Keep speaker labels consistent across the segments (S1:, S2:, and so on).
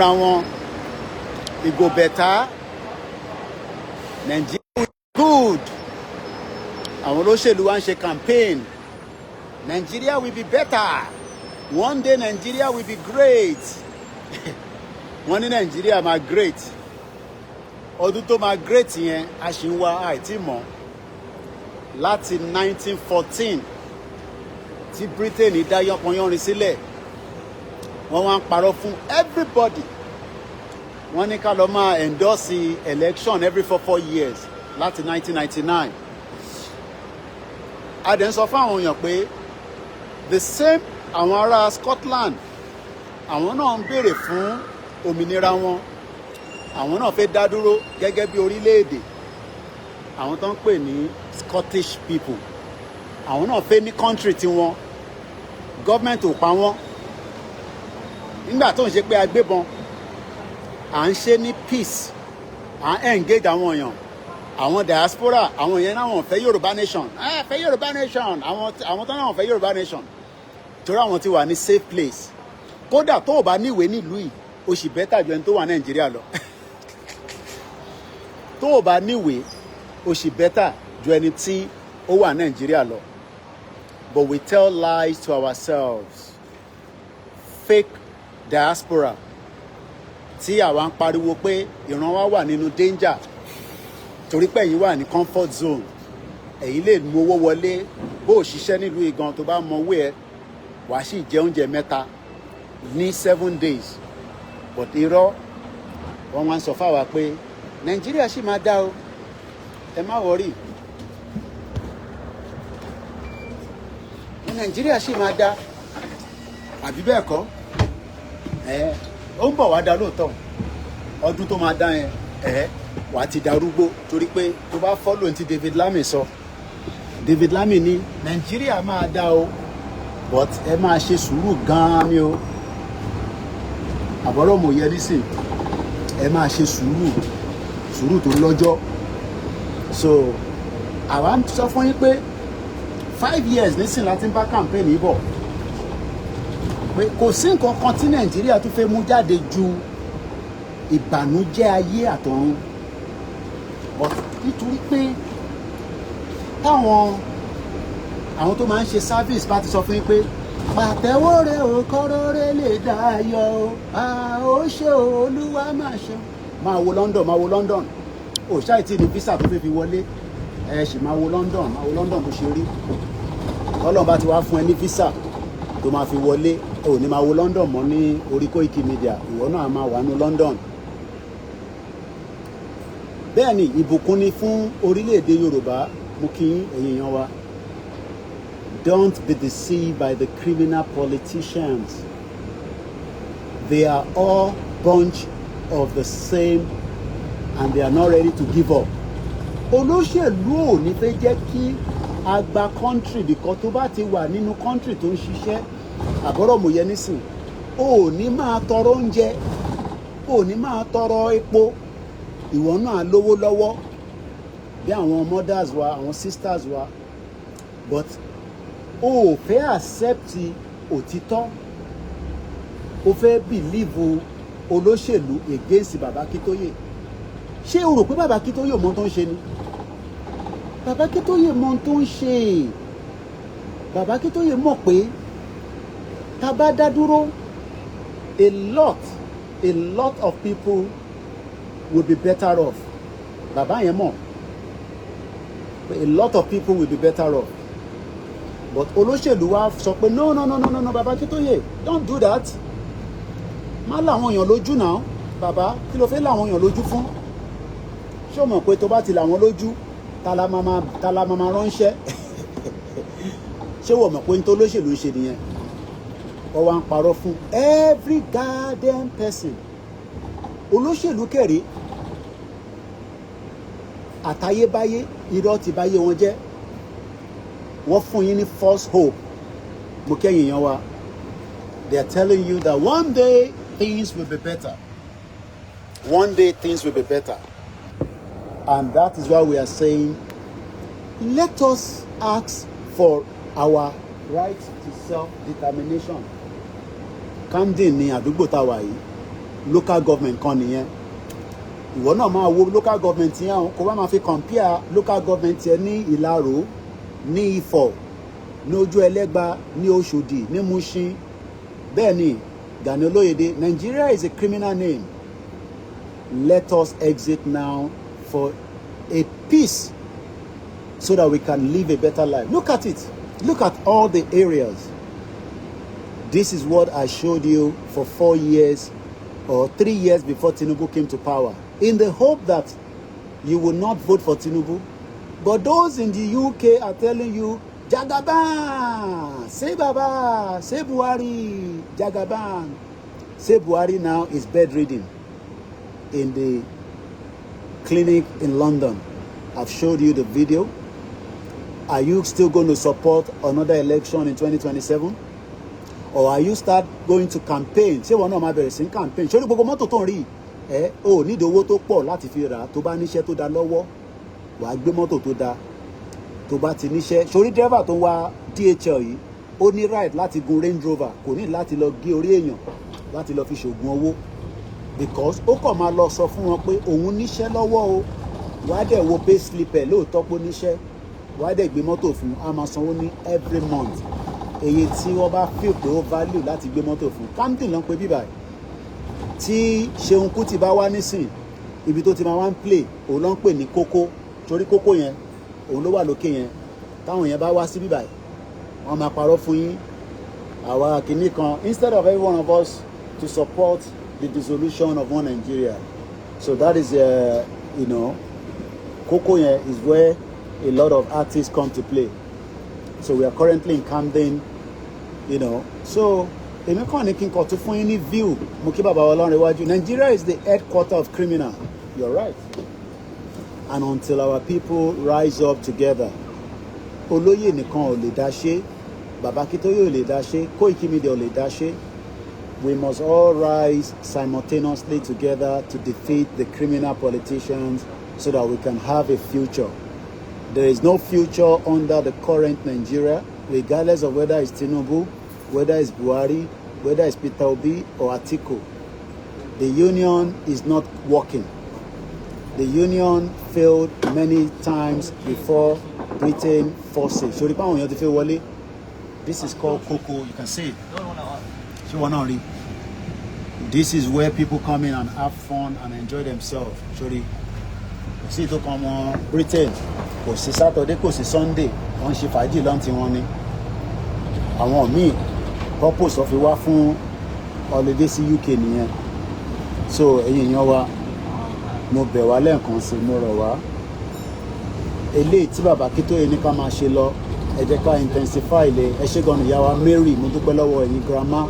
S1: fúnra wọn. It go better. Nigeria will be good. Àwọn olóṣèlú wa ń ṣe campaign. Nigeria will be better. One day Nigeria will be great. Wọ́n ní Nigeria máa great. Ọdún tó máa great yẹn a ṣì ń wá àìtí mọ̀. Láti 1914 tí Britain dá yánpọnyánrin sílẹ̀, wọ́n wá ń parọ́ fún everybody. Wọ́n ní ká lọ máa endorse election every 4 years láti 1999. A dẹ̀ ń sọ fún àwọn èèyàn pé the same àwọn ará Scotland, àwọn náà ń béèrè fún òmìnira wọn. Àwọn náà fẹ́ dá dúró gẹ́gẹ́ bí orílẹ̀-èdè. Àwọn tó ń pè ní Scottish people. Àwọn náà fẹ́ ní country tiwọn. Government ò pa wọ́n. Nígbà tó ń ṣe pé agbébọn, à ń ṣe ní peace, à ń engage àwọn èèyàn. Àwọn diaspora, àwọn yẹn náà wọ́n fẹ́ Yoruba Nation. Fẹ́ Yoruba Nation. Àwọn tó náà wọ́n fẹ́ Yoruba Nation. Torí àwọn ti wà ní safe place. Kódà tó o bá níwèé nílùú yìí, o sì bẹ́tà ju ẹni tó wà Nàìjíríà lọ. Tó o bá níwèé, o sì bẹ́tà ju ẹni tí ó wà Nàìjíríà lọ. But we tell lies to ourselves. Fake diaspora. Tí àwa ń pariwo pé ìran wa wà nínú danger. Torí pé ẹ̀yin wà ní comfort zone. Ẹ̀yin lè mú owó wọlé bó o ṣiṣẹ́ nílùú ìgan tó bá mọ owó ẹ̀. Wàá sì jẹ oúnjẹ mẹ́ta ní 7 days. But irọ́, wọ́n wá ń sọ fáwa pé Nàìjíríà sì máa dá o. Ẹ má wọrí. Nàìjíríà sì máa dá. Àbí bẹ́ẹ̀ kọ́? Ó ń bọ̀ wá dá lóòótọ́. Ọdún tó máa dá yẹn, wà á ti darúgbó. Torí pé tó bá follow ní ti David Lammy sọ. David Lammy ní Nàìjíríà máa dá o. But ẹ máa ṣe sùúrù gan-an ni o. Àbọ̀rọ̀ mò yẹ nísìn. Ẹ máa ṣe sùúrù tó lọ́jọ́. So àwa ń sọ fún yín pé 5 years nísìn láti ń bá campaign yìí bọ̀. Pé kò sí nǹkan kan tí Nàìjíríà tún fẹ́ mú jáde ju ìbànújẹ́ ayé àtọ̀run. But nítorí pé táwọn tó máa ń ṣe service bá ti sọ fún yín pé pàtẹ́wọ́ rẹ̀ ò kọ́rọ́ rẹ̀ lè dayọ̀ o, ó ṣe Olúwa máa ṣe. Máa wo London. Ò ṣáà tí ní visa tó fẹ́ fi wọlé. Ẹ sì máa wo London bó ṣe rí. Ọlọ́run bá ti wá fún ẹ ní visa tó máa fi wọlé, ò ní máa wo London mọ́ ní orí Koiki Media. Ìwọ náà máa wà ní London. Bẹ́ẹ̀ ni ìbùkún ni fún orílẹ̀-èdè Yorùbá. Mo kí ẹ̀yin èèyàn wa. Don't be deceived by the criminal politicians. They are all bunch of the same and they are not ready to give up. Olóṣèlú ò ní fẹ́ jẹ́ kí a gba country because tó bá ti wà nínú country tó ń ṣiṣẹ́. Àbọ̀rọ̀ mò yẹ nísìn. O ò ní máa tọrọ oúnjẹ. O ò ní máa tọrọ epo. Ìwọ náà lówó lọ́wọ́. Bí àwọn mothers wa, àwọn sisters wa. But o ò fẹ́ accept òtítọ́. O fẹ́ believe olóṣèlú against Bàbá Akíntóyè. Ṣé o rò pé Bàbá Akíntóyè mọ ohun tó ń ṣe ni? Bàbá Akíntóyè mọ ohun tó ń ṣe. Bàbá Akíntóyè mọ̀ pé tá bá dá dúró, a lot of people will be better off. Bàbá yẹn mọ̀. A lot of people will be better off. But olóṣèlú wa sọ pé no, Bàbá Akíntóyè, don't do that. Má làwọn èèyàn lójú náà. Bàbá, kí ló fẹ́ làwọn èèyàn lójú fún? Ṣé o mọ̀ pé tó bá ti làwọn lójú, ta la máa ránṣẹ́? Ṣé o mọ̀ pé ní tó lóṣèlú ń ṣe nìyẹn? Ó wá ń parọ́ fún every goddamn person. Olóṣèlú kẹ̀rí. Àtayébáyé, irọ́ ti báyé wọn jẹ́. Wọ́n fún yín ní false hope. Mo kẹ́yìn yan wa. They are telling you that one day things will be better. One day things will be better. And that is why we are saying, let us ask for our right to self-determination. Camden ní àdúgbò tá wà yìí. local government kan nìyẹn. Ìwọ náà máa wo local government yẹn kó bá máa fi compare local government yẹn ní Ìlaró, ní Ifọ̀, ní Ojú Ẹlẹ́gba, ní Òṣòdì, ní Mushin. Bẹ́ẹ̀ ni, Gani Olóyèdé, Nigeria is a criminal name. Let us exit now for a peace so that we can live a better life. Look at it. Look at all the areas. This is what I showed you for 4 years or 3 years before Tinubu came to power, in the hope that you will not vote for Tinubu. But those in the UK are telling you, Jagaban, say Baba, say Buhari, Jagaban. Say Buhari now is bedridden in the clinic in London. I've showed you the video. Are you still going to support another election in 2027? Or are you start going to campaign? Ṣé wọn náà máa bẹ̀rẹ̀ sí campaign? Ṣé gbogbo mọ́tò tó ń rí o ní owó tó pọ̀ láti fi rà tó bá níṣẹ́ tó dá lọ́wọ́ wàá gbé mọ́tò tó dá tó bá ti níṣẹ́. Ṣorí driver tó ń wá DHL yìí ó ní right láti gun Range Rover, kò ní láti lọ gé orí èèyàn láti lọ fi ṣògùn owó, because ó kàn máa lọ sọ fún wọn pé òun níṣẹ́ lọ́wọ́ o, wàá dẹ̀ wo pay slip ẹ̀ lóòótọ́ pé ó níṣẹ́, wàá dẹ̀ gbé mọ́tò fún a máa sanwó ní every month èyí tí wọ́n bá feel pé ó value láti gbé mọ́tò fún. Camden ló ń pe bíbáyìí tí Ṣeun Kútì bá wá nísìn ibi tó ti máa wá ń play òun ló ń pè ní kókó, torí kókó yẹn òun ló wà lókè yẹn. Táwọn yẹn bá wá sí bíbáyìí wọ́n máa parọ́ fún yín àwa kìíní kan, instead of every one of us to support the dissolution of one Nigeria. So that is you know, kókó yẹn is where a lot of artists come to play. So we are currently in Camden, you know. So èmi kàn ní kí n kàn tún fún yín ní view. Mo kí bàbá wa lọ́rùn iwájú. Nigeria is the headquarter of criminal. You're right. And until our people rise up together, olóyè nìkan ò lè dá ṣe, Bàbá Akíntóyè ò lè dá ṣe, Koiki Media ò lè dá ṣe. We must all rise simultaneously together to defeat the criminal politicians so that we can have a future. There is no future under the current Nigeria, regardless of whether it's Tinubu, whether it's Buhari, whether it's Peter Obi or Atiku. The union is not working. The union failed many times before Britain forced it. So this is called Cocoa. You can see it. This is where people come in and have fun and enjoy themselves. See to come on Britain. Kò sí Saturday, kò sí Sunday, wọ́n ṣe fàájì lọ́ntì wọn ni. Àwọn míì purpose of wá fún holiday sí UK nìyẹn. So ẹ̀yin èèyàn wa, mo bẹ̀ wá lẹ́ẹ̀kan sí, mo rọ̀ wá. Eléyìí tí Bàbá Akíntóyè ní ká máa ṣe lọ, ẹ jẹ́ ká intensify ilé. Ẹ ṣé gan-an ìyá wa Mary, mo dúpẹ́ lọ́wọ́ ẹ̀yin grandma.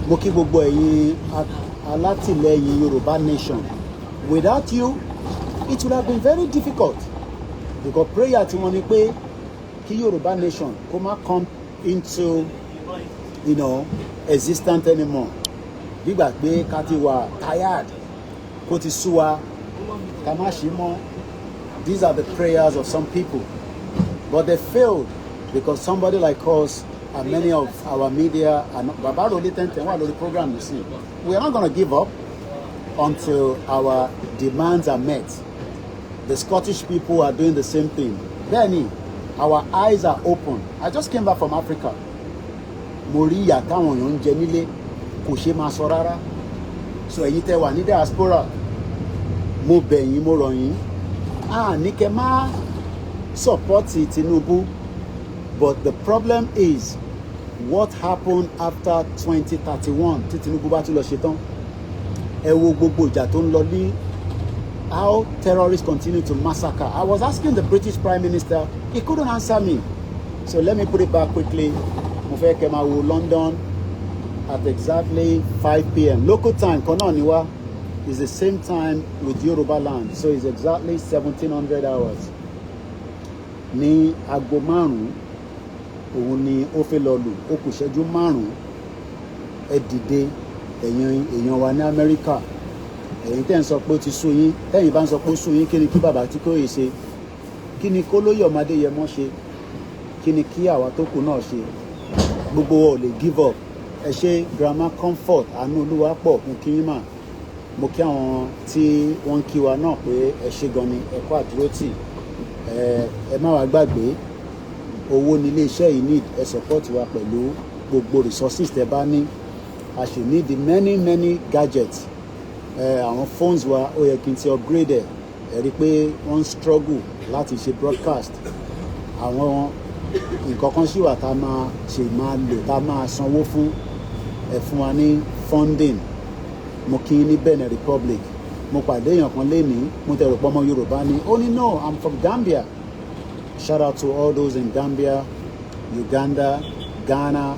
S1: Mo kí gbogbo ẹ̀yin alátìlẹ́yìn Yoruba Nation. Without you, it would have been very difficult. Because prayer tí wọ́n ní pé kí Yoruba Nation kó má come into, you know, existence anymore. Gbígbà pé ká ti wà tired, kó ti sú wa, ká má ṣe mọ́. These are the prayers of some people. But they failed because somebody like us and many of our media and Baba Roli 1010 wà lórí program you see. We are not going to give up until our demands are met. The Scottish people are doing the same thing. Then our eyes are open. I just came back from Africa. Mo rí ìyà táwọn èèyàn ń jẹ nílé, kò ṣe máa sọ rárá. So ẹ̀yin tẹ́ wà ní diaspora, mo bẹ̀ yín, mo rọ̀ yín. Ní kẹ́ má support Tinubu. But the problem is what happened after 2031 tí Tinubu bá tún lọ ṣe tán. Ẹ wo gbogbo ìjà tó ń lọ ní how terrorists continue to massacre. I was asking the British Prime Minister, he couldn't answer me. So let me put it back quickly. Mo fẹ́ kẹ́ máa wo London at exactly 5 p.m. Local time, Kononiwa, is the same time with Yoruba land. So it's exactly 1700 hours. Ní aago márùn-ún, òun ni ó fẹ́ lọ lù, ó kù ṣẹ́jú márùn-ún. Ẹ dìde, èèyàn wa ní Amẹ́ríkà. Ẹ̀yin tẹ́ ń sọ pé ó ti sú yín, tẹ́yin bá ń sọ pé ó sú yín, kí ni kí Bàbá Akíntóyè ṣe? Kí ni kólóyè ọmọ Adéyẹmọ ṣe? Kí ni kí àwa tó kù náà ṣe? Gbogbo wa ò lè give up. Ẹ ṣé grandma comfort, àánú Olúwa pọ̀ fún kí yín mà. mo kí àwọn tí wọ́n kí wa náà pé ẹ ṣé gan ni ẹ kú àdúrótì ẹ má wá gbàgbé owó ní ilé iṣẹ́ yìí need ẹ support wa pẹ̀lú gbogbo resources tẹ́ bá ní a ṣì need many gadgets àwọn phones wa ó yẹ kí n ti upgrade ẹ rí i pé wọ́n struggle láti ṣe broadcast àwọn nǹkan kan sì wà tá a máa lò tá a máa sanwó fún ẹ fún wa ní funding mo kí ní Benin Republic mo pàdé èèyàn kan lénìí mo tẹ̀rọ pọ́ ọmọ Yorùbá ni ó ní no I'm from Gambia. Shout out to all those in Gambia, Uganda, Ghana,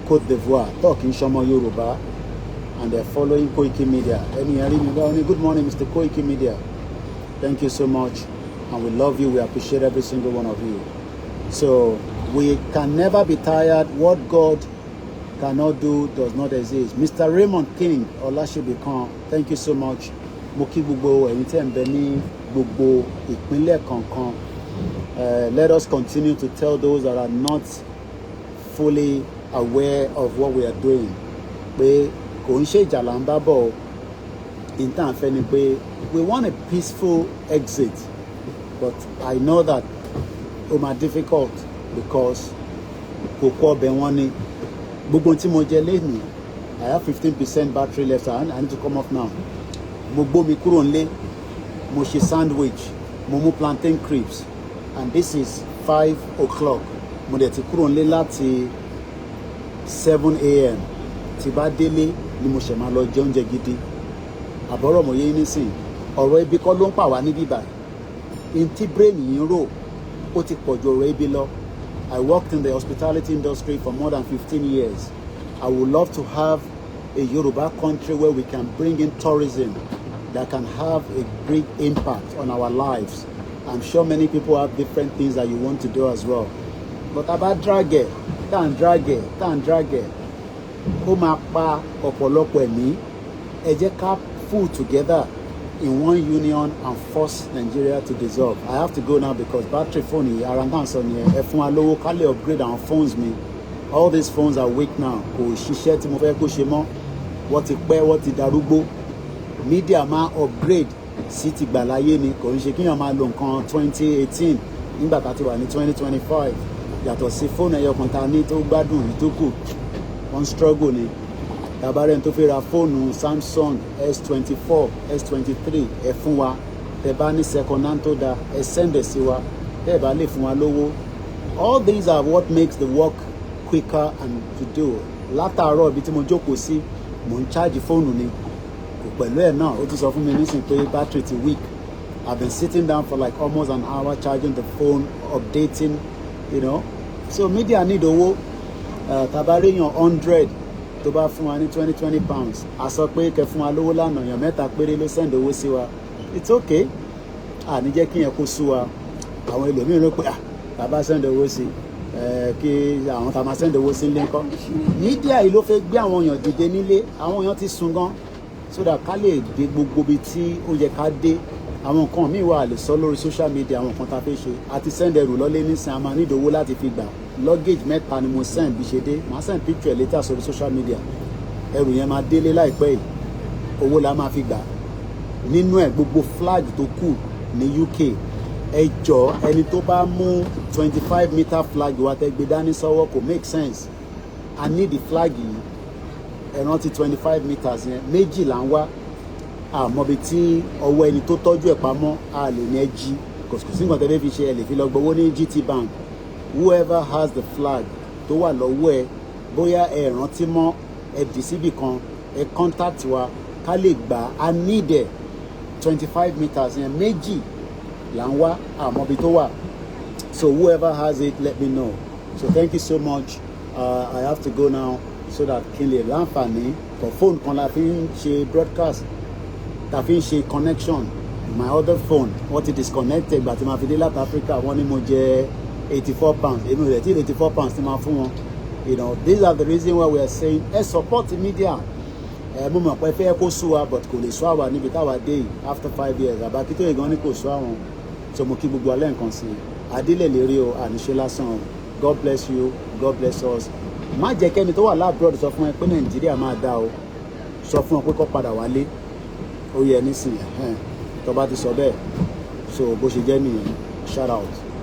S1: Cote d'Ivoire talking Shomo Yoruba and they're following Koiki Media. Good morning Mr. Koiki Media. Thank you so much and we love you. We appreciate every single one of you. So we can never be tired. What God cannot do does not exist. Mr. Raymond King Olashibikan, thank you so much. Mo kí gbogbo ẹ̀yin tẹ́ ń bẹ ní gbogbo ìpínlẹ̀ kọ̀ọ̀kan. Let us continue to tell those that are not fully aware of what we are doing. Pé kò ń ṣe ìjà là ń bá bọ̀ in tá à ń fẹ́ ni pé we want a peaceful exit but I know that ó máa difficult because kò kọ́ ọbẹ̀ wọn ni gbogbo tí mo jẹ lẹ́nìí I have 15% battery left. I need to come off now. Mo gbómi kúrò nílé mo ṣe sandwich mo mú plantain crisps and this is 5 o'clock mo dẹ̀ ti kúrò nílé láti 7 a.m. tí bá délé ni mo ṣẹ̀ máa lọ jẹ oúnjẹ gidi àbọ̀rọ̀ mo yé nísìn ọ̀rọ̀ ibi kọ́ ló ń pà wá níbí báyìí in tí brain yìí ń rò ó ti pọ̀ ju ọ̀rọ̀ ibi lọ. I worked in the hospitality industry for more than 15 years. I would love to have a Yoruba country where we can bring in tourism that can have a big impact on our lives. I'm sure many people have different things that you want to do as well. But about drag it, ó máa pa ọ̀pọ̀lọpọ̀ ẹ̀mí. Ẹ jẹ́ ká pull together in one union and force Nigeria to dissolve. I have to go now because battery phone yìí ara náà sọ ni ẹ fún wa lówó ká lè upgrade our phones mi. All these phones are weak now. Kò ṣiṣẹ́ tí mo fẹ́ kó ṣe mọ́. Wọ́n ti pẹ́, wọ́n ti darúgbó. Media máa upgrade sí ti gbàláyé ni. Kò ń ṣe kíyàn máa lo nǹkan 2018 nígbà tá a ti wà ní 2025. Yàtọ̀ sí fóònù ẹyọ kan tá a ní tó gbádùn yìí tó kù. Wọ́n struggle ni. Tabarẹ́ni tó fẹ́ ra fóònù Samsung S24, S23 ẹ fún wa. Tẹ́ bá ní second hand tó dáa ẹ send ẹ̀ sí wa. Tẹ́ bá lè fún wa lówó. All these are what makes the work quicker and to do. Látàárọ̀ ibi tí mo jókòó sí mò ń charge fóònù ni. Kò pẹ̀lú ẹ̀ náà ó ti sọ fún mi nísìnyí pé battery ti weak. I've been sitting down for like almost an hour charging the phone, updating, you know. So media need owó. Tabaréyàn 100 tó bá fún wa ní 20 pounds. A sọ pé kẹ́ fún wa lówó lánàá èèyàn mẹ́ta péré ló send owó sí wa. It's okay. Ní jẹ́ kí yẹn kó sú wa. Àwọn ẹlòmíràn ló pé tàbá send owó sí kí àwọn tá máa send owó sí nílé ńkọ́. Media yìí ló fẹ́ gbé àwọn èèyàn dìde nílé. Àwọn èèyàn ti sùn gan so that ká lè dé gbogbo ibi tí ó yẹ ká dé. Àwọn nǹkan míì wà lè sọ lórí social media àwọn nǹkan tá a fẹ́ ṣe. A ti send ẹrù lọ́lé nísìnyí a máa ní ìdówó láti fi gbà. Luggage mẹ́ta ni mo send bí ṣe dé. Màá send picture later sórí social media. Ẹrù yẹn máa délé láìpẹ́ yìí. Owó la máa fi gbà. Nínú ẹ̀ gbogbo flag tó kù ní UK. Ẹ jọ̀ọ́ ẹni tó bá mú 25 meter flag wa tẹ́ gbé dání sọ́wọ́ kò make sense. I need the flag yìí. Ẹ rántí 25 meters yẹn méjì là ń wá. Àmọ́bi tí ọwọ́ ẹni tó tọ́jú ẹ̀ pamọ́ a lè ní ẹ jí. Kò sí nǹkan tẹ́lẹ̀ fi ṣe ẹ lè fi lọ gbowó ní GT Bank. Whoever has the flag tó wà lọ́wọ́ ẹ bóyá ẹ rántí mọ́ ẹ dì síbì kan ẹ contact wa ká lè gbà á need ẹ 25 meters yẹn méjì là ń wá àmọ́bi tó wà. So whoever has it let me know. So thank you so much. I have to go now so that kí n lè láǹfààní for phone kan la fi ń ṣe broadcast ta fi ń ṣe connection. My other phone wọ́n ti disconnected gbà tí ma fi dé South Africa wọ́n ní mo jẹ 84 pounds. Èmi rẹ̀ tí 84 pounds ti máa fún wọn. You know, these are the reasons why we are saying support the media. Mo mọ̀ pé fẹ́ kó sú wa but kò lè sú àwa níbi táwa dé yìí after 5 years. Àbákí tó yẹ gan ni kò sú àwọn. So mo kí gbogbo alẹ́ nǹkan sí i. Adílẹ̀ lè rí o àníṣe lásán o. God bless you. God bless us. Má jẹ́ kẹ́ni tó wà láàbùrọ̀dù sọ fún ẹ pé Nàìjíríà máa dá o. Sọ fún ọ pé kó padà wálé. ó yẹ nísìnyí tó bá ti sọ bẹ́ẹ̀ so bó ṣe jẹ́ nìyẹn shout out.